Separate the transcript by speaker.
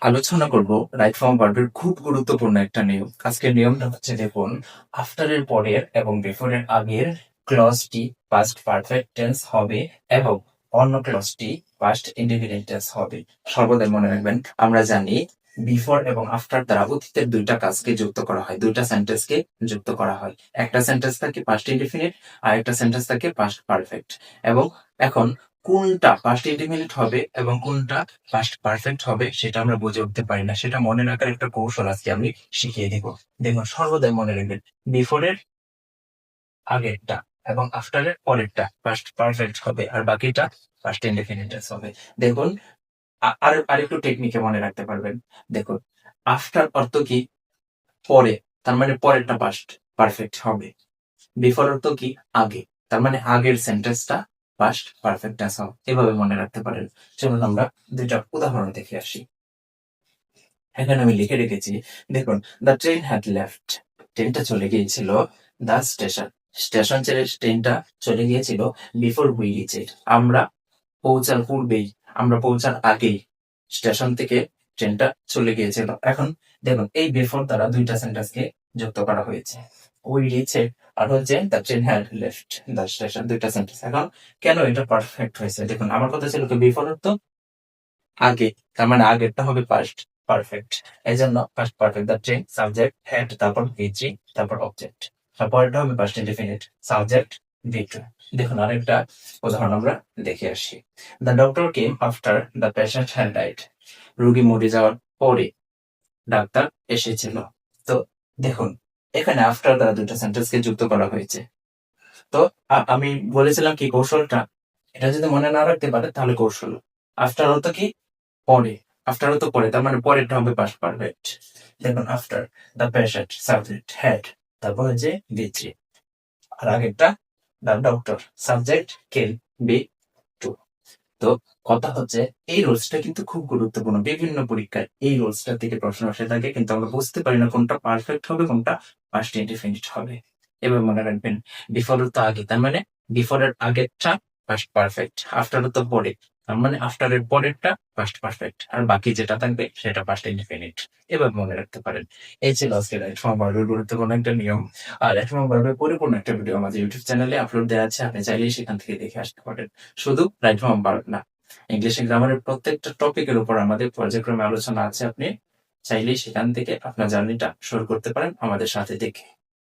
Speaker 1: আলোচনা করব right form ভার্বের খুব গুরুত্বপূর্ণ একটা নিয়ম। আজকের নিয়মটা হচ্ছে দেখুন, আফটারের পরের এবং বিফোরের আগের ক্লজটি পাস্ট পারফেক্ট টেন্স হবে এবং অন্য ক্লজটি পাস্ট ইনডিফিনিট টেন্স হবে। সর্বদাই মনে রাখবেন, আমরা জানি বিফোর এবং আফটার দ্বারা অতীতের দুইটা কাজকে যুক্ত করা হয়, দুইটা সেন্টেন্সকে যুক্ত করা হয়। একটা সেন্টেন্স থাকে পাস্ট ইনডিফিনিট আর একটা সেন্টেন্স থাকে পাস্ট পারফেক্ট। এবং এখন কোনটা পাস্ট ইনডিফিনিট হবে এবং কোনটা পাস্ট পারফেক্ট হবে সেটা আমরা বুঝে উঠতে পারি না। সেটা মনে রাখার একটা কৌশল আজকে আমি শিখিয়ে দিব। দেখুন, সর্বদাই মনে রাখবেন, বিফোরের আগেরটা এবং আফটারের পরেরটা পাস্ট পারফেক্ট হবে আর বাকিটা পাস্ট ইনডিফিনিট হবে। দেখুন, আর আরেকটু টেকনিকে মনে রাখতে পারবেন। দেখুন, আফটার অর্থ কি? পরে, তার মানে পরেরটা পাস্ট পারফেক্ট হবে। বিফোর অর্থ কি? আগে, তার মানে আগের সেন্টেন্সটা পাস্ট পারফেক্ট টেন্স হবে। এভাবে মনে রাখতে পারেন। চলুন আমরা দুইটা উদাহরণ দেখে আসি। এখানে আমি লিখে রেখেছি, দেখুন, দ্য ট্রেন হ্যাড লেফট, ট্রেনটা চলে গিয়েছিল, দ্য স্টেশন, স্টেশন ছেড়ে ট্রেনটা চলে গিয়েছিল, বিফোর উই রিচ ইট, আমরা পৌঁছার পূর্বেই, আমরা পৌঁছার আগেই স্টেশন থেকে ট্রেনটা চলে গিয়েছিল। এখন দেখুন, এই বিফোর দ্বারা দুইটা সেন্টেন্সকে যুক্ত করা হয়েছে, উই রিচ ইট আর হচ্ছে the train had left the station, দুইটা সেন্টেন্স। এখন কেন এটা পারফেক্ট হয়েছে? দেখুন, আমার কথা ছিল কি, বিফোর তো আগে, তার মানে আগেরটা হবে পাস্ট পারফেক্ট। এই জন্য past perfect, the train, subject had, তারপর ভিজি, তারপর অবজেক্ট, তারপরটা হবে পাস্ট ইনডিফিনিট, সাবজেক্ট ভিটু। দেখুন, আরেকটা উদাহরণ আমরা দেখে আসি। The doctor came after the patient had died, রোগী মরে যাওয়ার পরে ডাক্তার এসেছিল। তো দেখুন, এখানে আফটার দ্বারা দুটো সেন্টেন্সকে যুক্ত করা হয়েছে। তো আমি বলেছিলাম কি কৌশলটা, এটা যদি মনে না রাখতে পারে তাহলে কৌশল, আফটার অর্থ কি? পরে, আফটার তো পরে, তার মানে পরেরটা হবে পাস্ট পারফেক্ট। দেখুন, after the patient, subject had, তারপর হচ্ছে বিচি, আর আগেরটা the doctor, subject came, V two. তো কথা হচ্ছে, এই রোলসটা কিন্তু খুব গুরুত্বপূর্ণ। বিভিন্ন পরীক্ষায় এই রোলসটা থেকে প্রশ্ন আসে থাকে, কিন্তু আমরা বুঝতে পারি না কোনটা পারফেক্ট হবে, কোনটা পাস্ট ইনডিফিনিট হবে। এবার মনে রাখবেন, বিফোর তো আগে, তার মানে বিফোরের আগেরটা পাস্ট পারফেক্ট, আফটার তো পরে, তার মানে আফটারের পরেরটা পাস্ট পারফেক্ট, আর বাকি যেটা থাকবে সেটা পাস্ট ইনডিফিনিট। এবার মনে রাখতে পারেন। এই ছিল আজকে রাইট ফর্ম ভার্বের গুরুত্বপূর্ণ একটা নিয়ম। আর রাইট ফর্ম ভার্বের পরিপূর্ণ একটা ভিডিও আমাদের ইউটিউব চ্যানেলে আপলোড দেওয়া আছে, আপনি চাইলেই সেখান থেকে দেখে আসতে পারেন। শুধু রাইট ফর্ম ভার্ব না, ইংলিশ গ্রামারের প্রত্যেকটা টপিকের উপর আমাদের পর্যায়ক্রমে আলোচনা আছে। আপনি চাইলেই সেখান থেকে আপনার জার্নিটা শুরু করতে পারেন আমাদের সাথে দেখে।